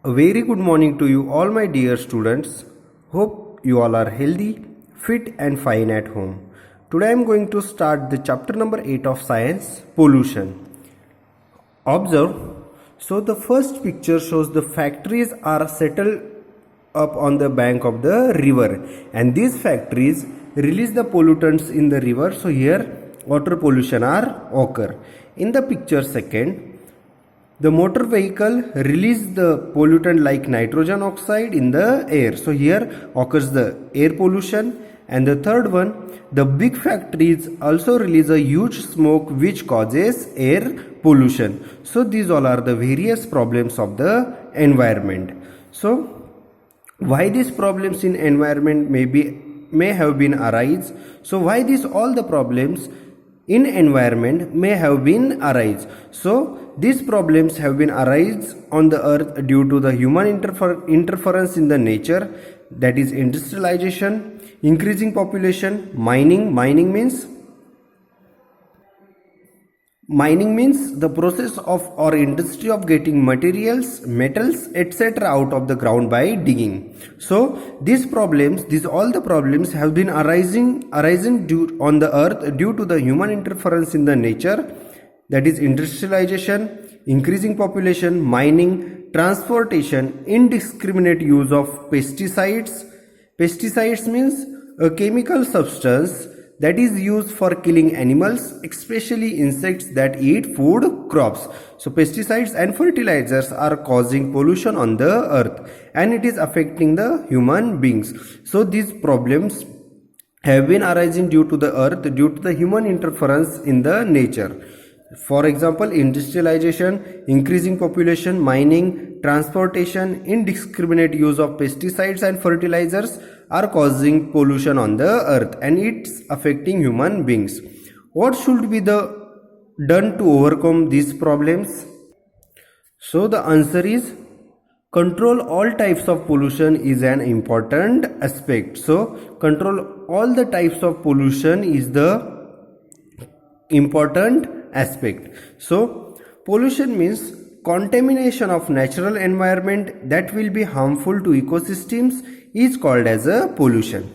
A very good morning to you all my dear students. Hope you all are healthy, fit and fine at home. Today I am going to start the chapter number 8 of science, pollution. Observe. So the first picture shows the factories are settled up on the bank of the river, and these factories release the pollutants in the river. So here water pollution are occur. In the picture second, the motor vehicle release the pollutant like nitrogen oxide in the air. So here occurs the air pollution. And the third one, the big factories also release a huge smoke which causes air pollution. So these all are the various problems of the environment. So why these problems in environment may have been arise? So why these all the problems in environment may have been arise? So these problems have been arise on the earth due to the human interference in the nature, that is industrialization, increasing population, mining means the process of or industry of getting materials, metals, etc. out of the ground by digging. So all the problems have been arising due on the earth due to the human interference in the nature, that is industrialization, increasing population, mining, transportation, indiscriminate use of pesticides. Pesticides means a chemical substance that is used for killing animals, especially insects that eat food crops. So pesticides and fertilizers are causing pollution on the earth, and it is affecting the human beings. So these problems have been arising due to the earth due to the human interference in the nature. For example, industrialization, increasing population, mining, transportation, indiscriminate use of pesticides and fertilizers are causing pollution on the earth, and it's affecting human beings. What should be done to overcome these problems? So the answer is control all types of pollution is an important aspect. So control all the types of pollution is the important aspect. So pollution means contamination of natural environment that will be harmful to ecosystems is called as a pollution.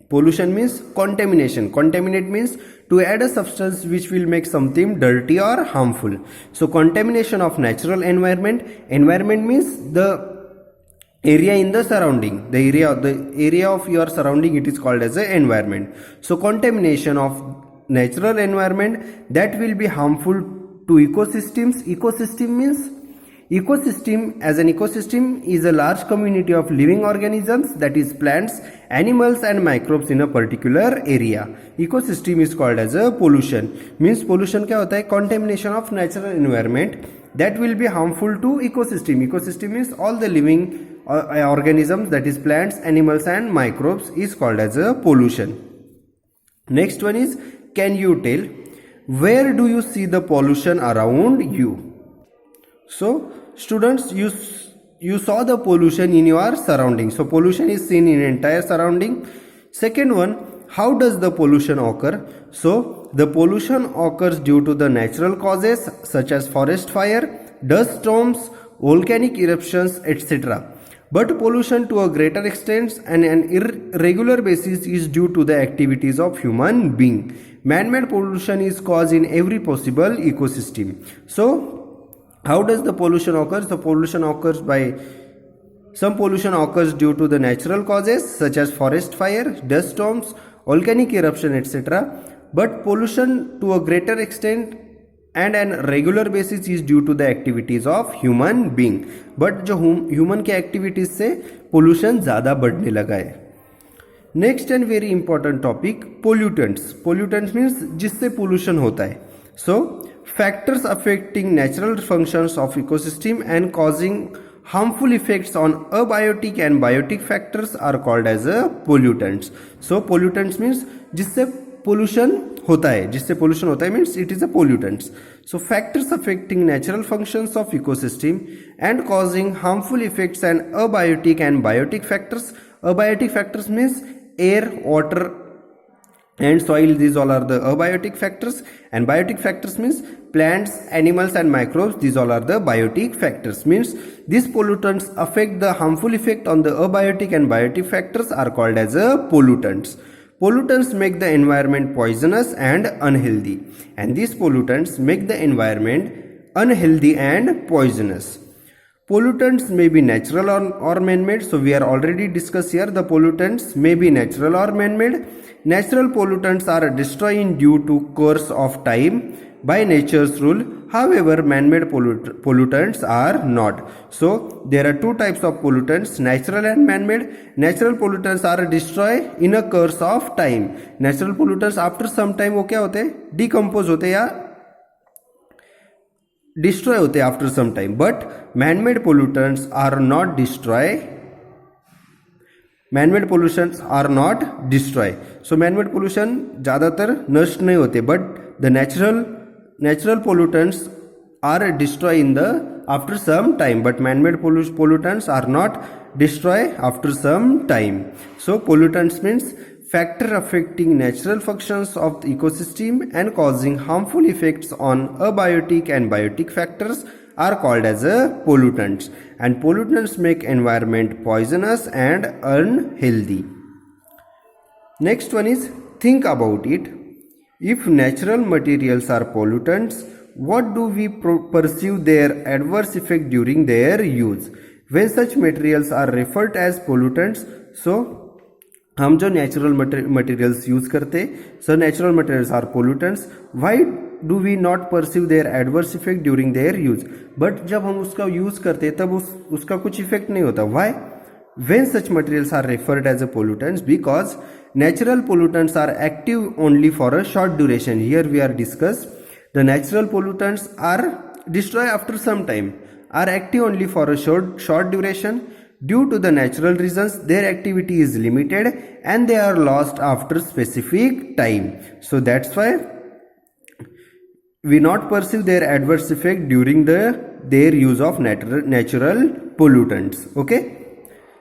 Pollution means contamination. Contaminate means to add a substance which will make something dirty or harmful. So contamination of natural environment. Environment means the area in the surrounding, the area of your surrounding, it is called as a environment. So contamination of natural environment that will be harmful to ecosystems. Ecosystem means as an ecosystem is a large community of living organisms, that is plants, animals and microbes in a particular area. Ecosystem is called as a pollution. Means pollution क्या होता है? Contamination of natural environment that will be harmful to ecosystem. Ecosystem means all the living organisms, that is plants, animals and microbes, is called as a pollution. Next one is, can you tell where do you see the pollution around you? So students, you saw the pollution in your surrounding. So pollution is seen in entire surrounding. Second one, how does the pollution occur? So the pollution occurs due to the natural causes such as forest fire, dust storms, volcanic eruptions, etc. But pollution to a greater extent and an irregular basis is due to the activities of human being. Man-made pollution is caused in every possible ecosystem. So how does the pollution occur? The pollution occurs some pollution occurs due to the natural causes such as forest fire, dust storms, volcanic eruption, etc. But pollution to a greater extent and an regular basis is due to the activities of human being. But जो human के activities से pollution ज़्यादा बढ़ने लगा है. Next and very important topic, pollutants. Pollutants means जिससे pollution होता है. So factors affecting natural functions of ecosystem and causing harmful effects on abiotic and biotic factors are called as a pollutants. So pollutants means जिससे pollution होता है means it is a pollutants. So factors affecting natural functions of ecosystem and causing harmful effects on abiotic and biotic factors. Abiotic factors means air, water and soil. These all are the abiotic factors, and biotic factors means plants, animals and microbes, these all are the biotic factors. Means these pollutants affect the harmful effect on the abiotic and biotic factors are called as pollutants. Pollutants make the environment poisonous and unhealthy, and these pollutants make the environment unhealthy and poisonous. Pollutants may be natural or man-made. So we are already discussed here, the pollutants may be natural or man-made. Natural pollutants are destroyed due to course of time by nature's rule. However, man-made pollutants are not. So there are two types of pollutants, natural and man-made. Natural pollutants are destroyed in a course of time. Natural pollutants after some time वो क्या होते हैं, decompose होते हैं या destroy होते हैं after some time. But man-made pollutants are not destroy. Man-made pollutions are not destroy. So man-made pollution ज़्यादातर नष्ट नहीं होते, but the natural pollutants are destroyed in the after some time, but man-made pollutants are not destroyed after some time. So pollutants means factor affecting natural functions of the ecosystem and causing harmful effects on abiotic and biotic factors are called as pollutants, and pollutants make environment poisonous and unhealthy. Next one is, think about it. If natural materials are pollutants, what do we perceive their adverse effect during their use? When such materials are referred as pollutants, so हम जो natural materials use करते, so natural materials are pollutants. Why do we not perceive their adverse effect during their use? But जब हम उसका use करते तब उसका कुछ इफेक्ट नहीं होता. Why? When such materials are referred as a pollutants, because natural pollutants are active only for a short duration. Here we are discuss the natural pollutants are destroyed after some time, are active only for a short duration. Due to the natural reasons, their activity is limited and they are lost after specific time. So that's why we not perceive their adverse effect during their use of natural pollutants. Okay.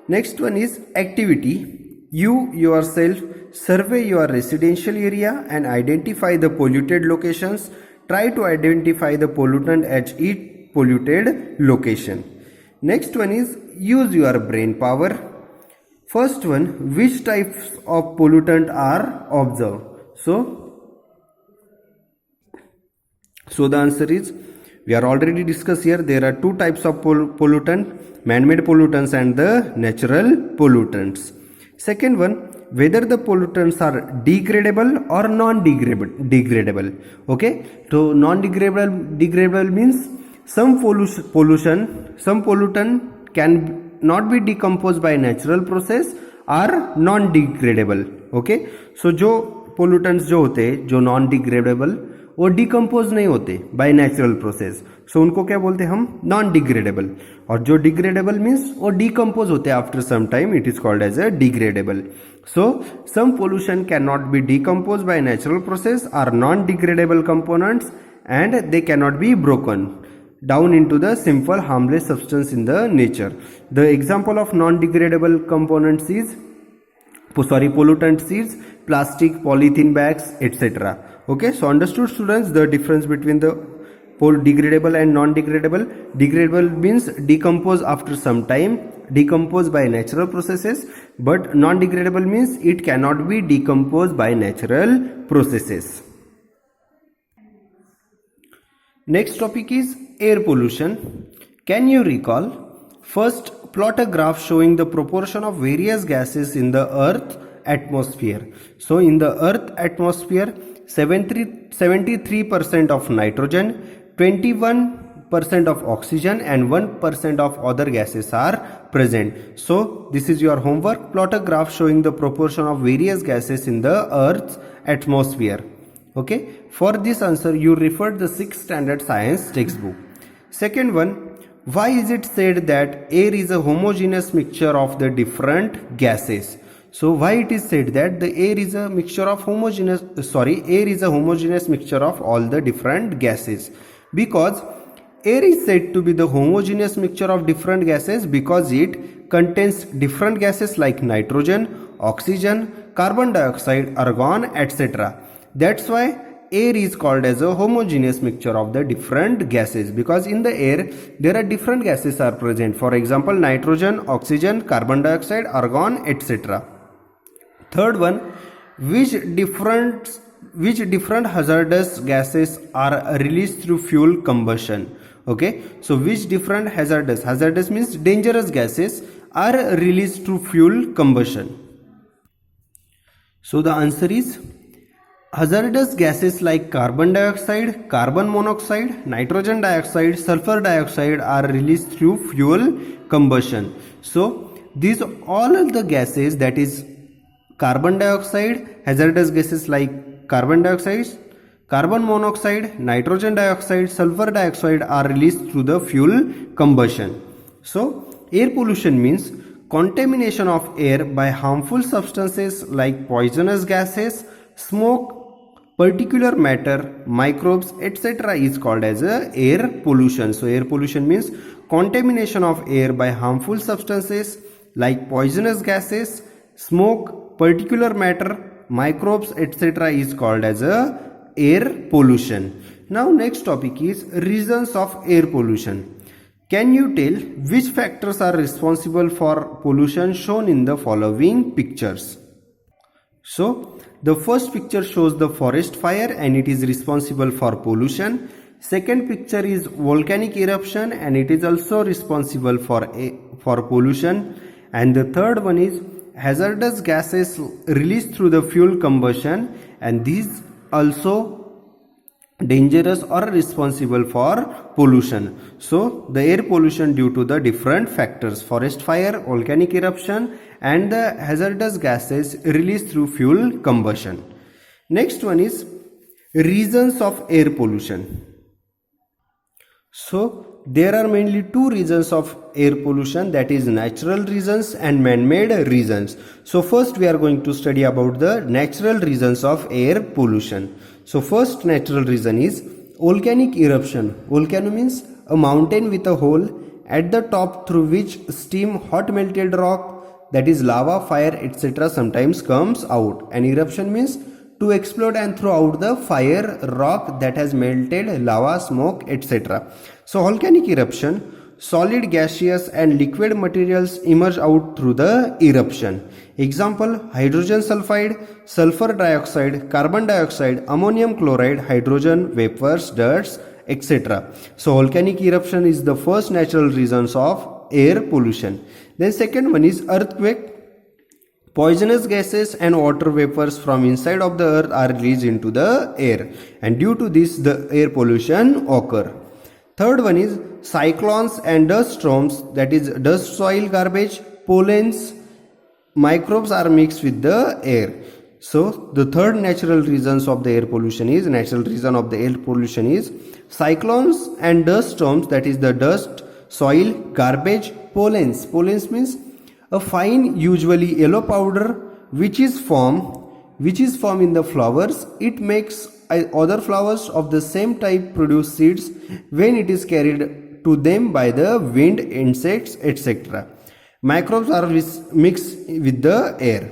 Next one is activity. You yourself survey your residential area and identify the polluted locations. Try to identify the pollutant at each polluted location. Next one is use your brain power. First one, which types of pollutant are observed? So the answer is, we are already discussed here, there are two types of pollutant, man-made pollutants and the natural pollutants. Second one, whether the pollutants are degradable or non-degradable. Okay, so non-degradable means some pollutant can not be decomposed by natural process or non-degradable. Okay, so जो pollutants जो होते हैं जो non-degradable वो decompose नहीं होते bye natural process, सो उनको क्या बोलते हैं हम, नॉन डिग्रेडेबल. और जो डिग्रेडेबल मीन्स वो डिकम्पोज होते हैं after some time, it is called as a degradable. So some pollution can not be decompose by natural process are non degradable components and they can not be broken down into the simple harmless substance in the nature. The example of non-degradable components is pollutants is plastic, polythene bags, etc. Okay, so understood students the difference between the degradable and non-degradable. Degradable means decompose after some time, decomposed by natural processes, but non-degradable means it cannot be decomposed by natural processes. Next topic is air pollution. Can you recall? First, plot a graph showing the proportion of various gases in the Earth atmosphere. So in the Earth atmosphere, 73% of nitrogen, 21% of oxygen and 1% of other gases are present. So this is your homework. Plot a graph showing the proportion of various gases in the Earth's atmosphere. Okay, for this answer you referred the 6th standard science textbook. Second one, why is it said that air is a homogeneous mixture of the different gases? So why it is said that the air is a mixture of air is a homogeneous mixture of all the different gases? Because air is said to be the homogeneous mixture of different gases because it contains different gases like nitrogen, oxygen, carbon dioxide, argon, etc. That's why air is called as a homogeneous mixture of the different gases, because in the air there are different gases are present. For example, nitrogen, oxygen, carbon dioxide, argon, etc. Third one, which different hazardous gases are released through fuel combustion. Okay, so which different hazardous means dangerous gases are released through fuel combustion. So the answer is hazardous gases like carbon dioxide, carbon monoxide, nitrogen dioxide, sulfur dioxide are released through fuel combustion. So these all of the gases, that is carbon dioxide, hazardous gases like carbon dioxide, carbon monoxide, nitrogen dioxide, sulfur dioxide are released through the fuel combustion. So air pollution means contamination of air by harmful substances like poisonous gases, smoke, particulate matter, microbes, etc. is called as air pollution. So air pollution means contamination of air by harmful substances like poisonous gases, smoke, particulate matter, microbes, etc. is called as air pollution. Now next topic is reasons of air pollution. Can you tell which factors are responsible for pollution shown in the following pictures? So the first picture shows the forest fire and it is responsible for pollution. Second picture is volcanic eruption and it is also responsible for pollution. And the third one is hazardous gases released through the fuel combustion, and these also dangerous or responsible for pollution. So the air pollution due to the different factors: forest fire, volcanic eruption, and the hazardous gases released through fuel combustion. Next one is reasons of air pollution. So there are mainly two reasons of air pollution, that is natural reasons and man-made reasons. So first we are going to study about the natural reasons of air pollution. So first natural reason is volcanic eruption. Volcano means a mountain with a hole at the top through which steam, hot melted rock, that is lava, fire, etc. sometimes comes out. An eruption means to explode and throw out the fire, rock that has melted, lava, smoke, etc. So volcanic eruption, solid, gaseous and liquid materials emerge out through the eruption. Example: hydrogen sulfide, sulfur dioxide, carbon dioxide, ammonium chloride, hydrogen vapors, dirt, etc. So volcanic eruption is the first natural reasons of air pollution. Then second one is earthquake. Poisonous gases and water vapors from inside of the earth are released into the air, and due to this the air pollution occur. Third one is cyclones and dust storms, that is dust, soil, garbage, pollens, microbes are mixed with the air. So the third natural reasons of the air pollution is cyclones and dust storms, that is the dust, soil, garbage, pollens. Pollens means a fine, usually yellow powder which is formed in the flowers. It makes other flowers of the same type produce seeds when it is carried to them by the wind, insects, etc. Microbes are mixed with the air.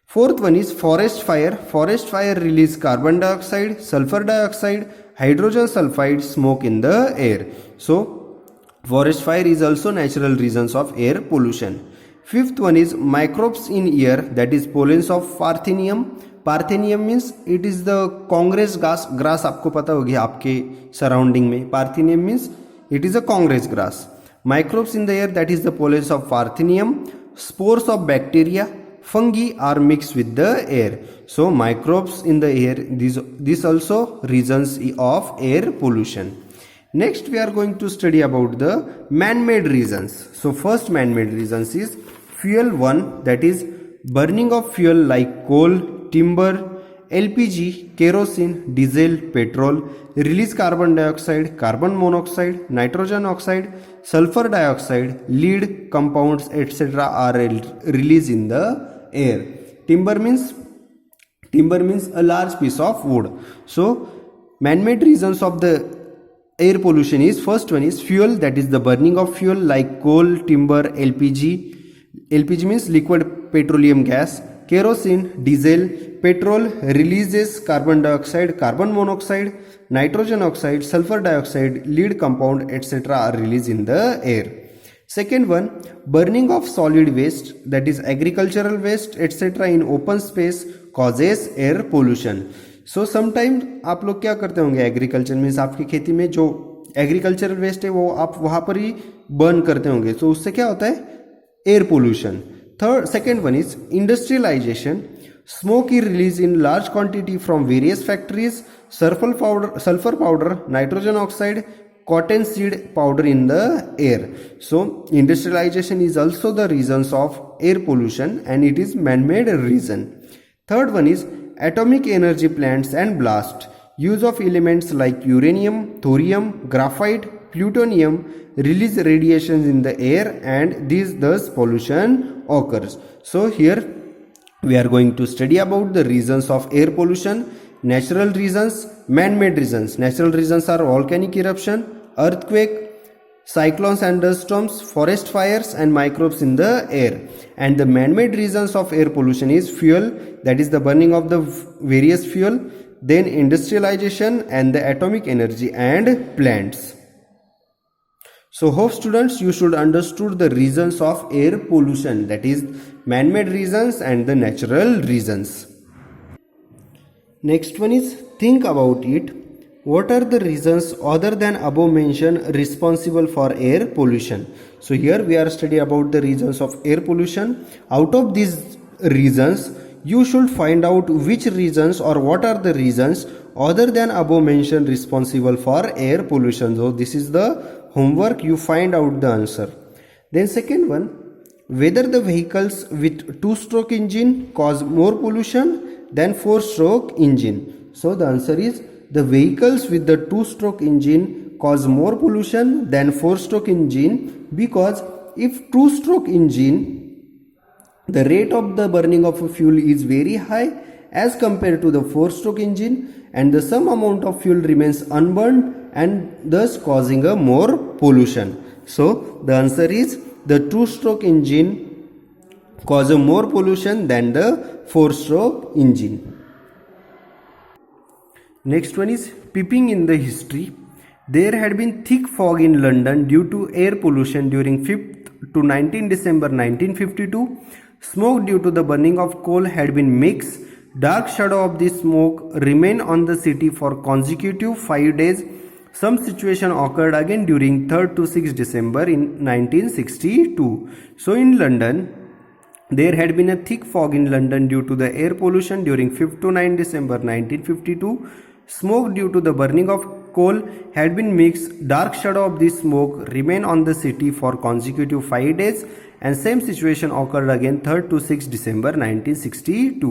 Fourth one is forest fire. Forest fire release carbon dioxide, sulfur dioxide, hydrogen sulfide, smoke in the air. So forest fire is also natural reasons of air pollution. Fifth one is microbes in air, that is pollens of parthenium. Parthenium means it is the congress grass आपको पता होगी आपके surrounding में. Parthenium means it is a congress grass. Microbes in the air, that is the pollens of parthenium. Spores of bacteria, fungi are mixed with the air. So microbes in the air, these also reasons of air pollution. Next we are going to study about the man-made reasons. So first man-made reasons is fuel one, that is burning of fuel like coal, timber, LPG, kerosene, diesel, petrol, release carbon dioxide, carbon monoxide, nitrogen oxide, sulfur dioxide, lead compounds, etc. are released in the air. Timber means a large piece of wood. So man-made reasons of the air pollution is, first one is fuel, that is the burning of fuel like coal, timber, LPG. LPG means liquid petroleum gas. kerosene, diesel, petrol releases carbon dioxide, carbon monoxide, nitrogen oxide, sulfur dioxide, lead compound, etc. are released in the air. Second one, burning of solid waste, that is agricultural waste, etc. in open space causes air pollution. So sometimes आप लोग क्या करते होंगे, agriculture means आपकी खेती में जो agricultural waste है वो आप वहां पर ही बर्न करते होंगे, तो उससे क्या होता है, air pollution. Second one is industrialization. Smoke is released in large quantity from various factories. Sulfur powder, nitrogen oxide, cotton seed powder in the air. So industrialization is also the reasons of air pollution, and it is man-made reason. Third one is atomic energy plants and blast. Use of elements like uranium, thorium, graphite, plutonium release radiations in the air, and thus pollution occurs. So here we are going to study about the reasons of air pollution. Natural reasons, man-made reasons. Natural reasons are volcanic eruption, earthquake, cyclones and dust storms, forest fires, and microbes in the air. And the man-made reasons of air pollution is fuel, that is the burning of the various fuel, then industrialization, and the atomic energy and plants. So hope students you should understood the reasons of air pollution, that is man-made reasons and the natural reasons. Next one is think about it. What are the reasons other than above mentioned responsible for air pollution? So here we are studying about the reasons of air pollution. Out of these reasons, you should find out which reasons or what are the reasons other than above mentioned responsible for air pollution. So this is the homework, you find out the answer. Then second one, whether the vehicles with two-stroke engine cause more pollution than four-stroke engine. So the answer is the vehicles with the two-stroke engine cause more pollution than four-stroke engine, because if two-stroke engine, the rate of the burning of a fuel is very high as compared to the four-stroke engine, and the some amount of fuel remains unburned and thus causing a more pollution. So the answer is the two-stroke engine causes more pollution than the four-stroke engine. Next one is peeping in the history. There had been thick fog in London due to air pollution during 5th to 19 December 1952. Smoke due to the burning of coal had been mixed. Dark shadow of this smoke remained on the city for consecutive 5 days. Some situation occurred again during 3rd to 6th December in 1962. So in London, there had been a thick fog in London due to the air pollution during 5th to 9th December 1952. Smoke due to the burning of coal had been mixed. Dark shadow of this smoke remained on the city for consecutive 5 days, and same situation occurred again 3rd to 6th December 1962.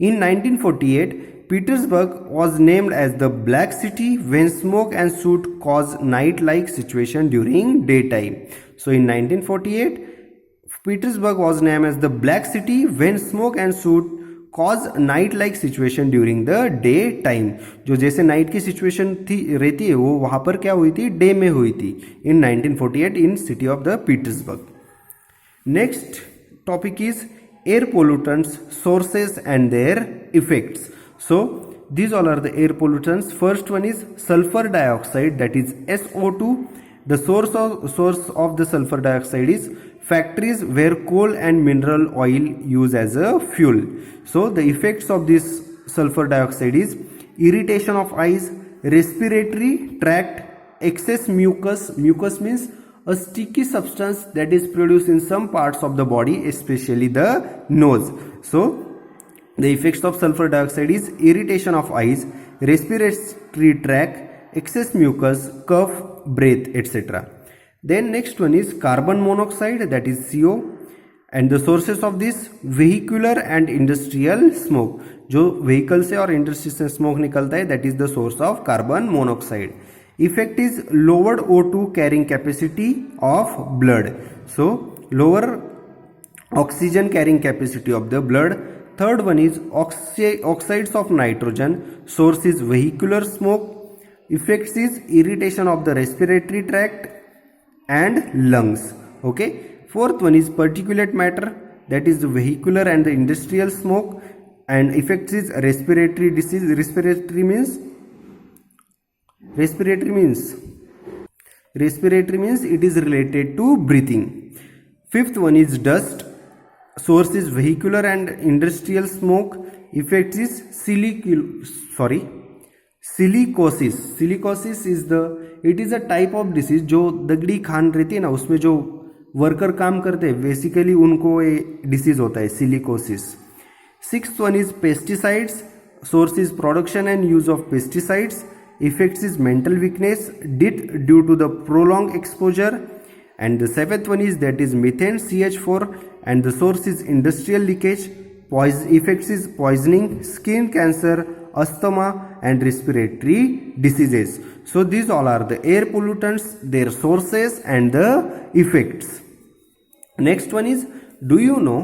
In 1948, Petersburg was named as the Black City when smoke and soot caused night-like situation during daytime. So in 1948, Petersburg was named as the Black City when smoke and soot cause night like situation during the day time. जो जैसे night की situation थी रहती है वो वहां पर क्या हुई थी, डे में हुई थी इन 1948 इन city of the Petersburg. Next topic is air pollutants, sources and their effects. So these all are the air pollutants. First one is sulfur dioxide, that is SO2. The source of the sulfur dioxide is factories where coal and mineral oil use as a fuel. So the effects of this sulfur dioxide is irritation of eyes, respiratory tract, excess mucus. Mucus means a sticky substance that is produced in some parts of the body, especially the nose. So the effects of sulfur dioxide is irritation of eyes, respiratory tract, excess mucus, cough, breath, etc. Then next one is carbon monoxide, that is CO, and the sources of this vehicular and industrial smoke. जो vehicle से और industry से smoke निकलता है, that is the source of carbon monoxide. Effect is lowered O2 carrying capacity of blood. So lower oxygen carrying capacity of the blood. Third one is oxides of nitrogen. Source is vehicular smoke. Effects is irritation of the respiratory tract and lungs. Okay. Fourth one is particulate matter. that is the vehicular and the industrial smoke, and effects is respiratory disease. Respiratory means it is related to breathing. Fifth one is dust. Source is vehicular and industrial smoke. Effect is silicosis. Silicosis is it is a type of disease जो दगड़ी खान रहती है ना, उसमें जो worker काम करते हैं बेसिकली उनको ये डिसीज होता है silicosis. Sixth one is pesticides. Source is production and use of pesticides. Effects is mental weakness due to the prolong exposure. And the seventh one is that is methane CH4, and the source is industrial leakage. Effects is poisoning, skin cancer, asthma and respiratory diseases. So these all are the air pollutants, their sources and the effects. Next one is, do you know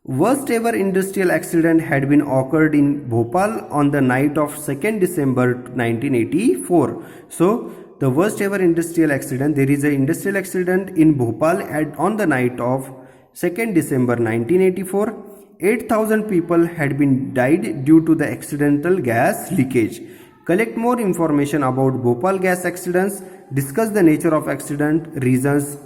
worst ever industrial accident had been occurred in Bhopal on the night of 2nd December 1984. So the worst ever industrial accident, there is an industrial accident in Bhopal on the night of 2nd December 1984. 8,000 people had been died due to the accidental gas leakage. Collect more information about Bhopal gas accidents. Discuss the nature of accident, reasons,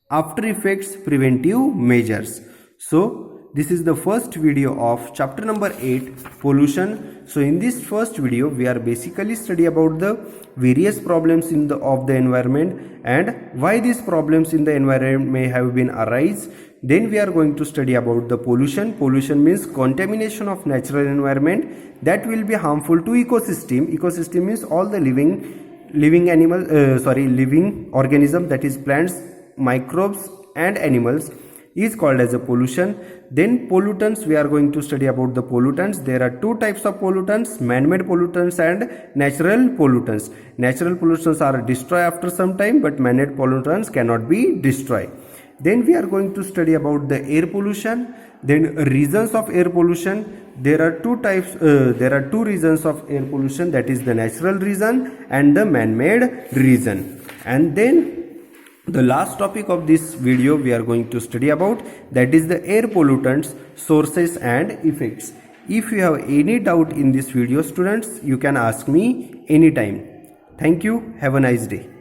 after effects, preventive measures. So this is the first video of chapter number 8, pollution. So in this first video we are basically study about the various problems of the environment and why these problems in the environment may have been arise. Then we are going to study about the pollution. Pollution means contamination of natural environment that will be harmful to ecosystem. Ecosystem means all the living organism, that is plants, microbes and animals, is called as a pollution. Then pollutants, we are going to study about the pollutants. There are two types of pollutants, man-made pollutants and natural pollutants. Natural pollutants are destroyed after some time, but man-made pollutants cannot be destroyed. Then we are going to study about the air pollution. Then reasons of air pollution. There are two types, there are two reasons of air pollution, that is the natural reason and the man-made reason. And then the last topic of this video we are going to study about, that is the air pollutants, sources and effects. If you have any doubt in this video, students, you can ask me anytime. Thank you. Have a nice day.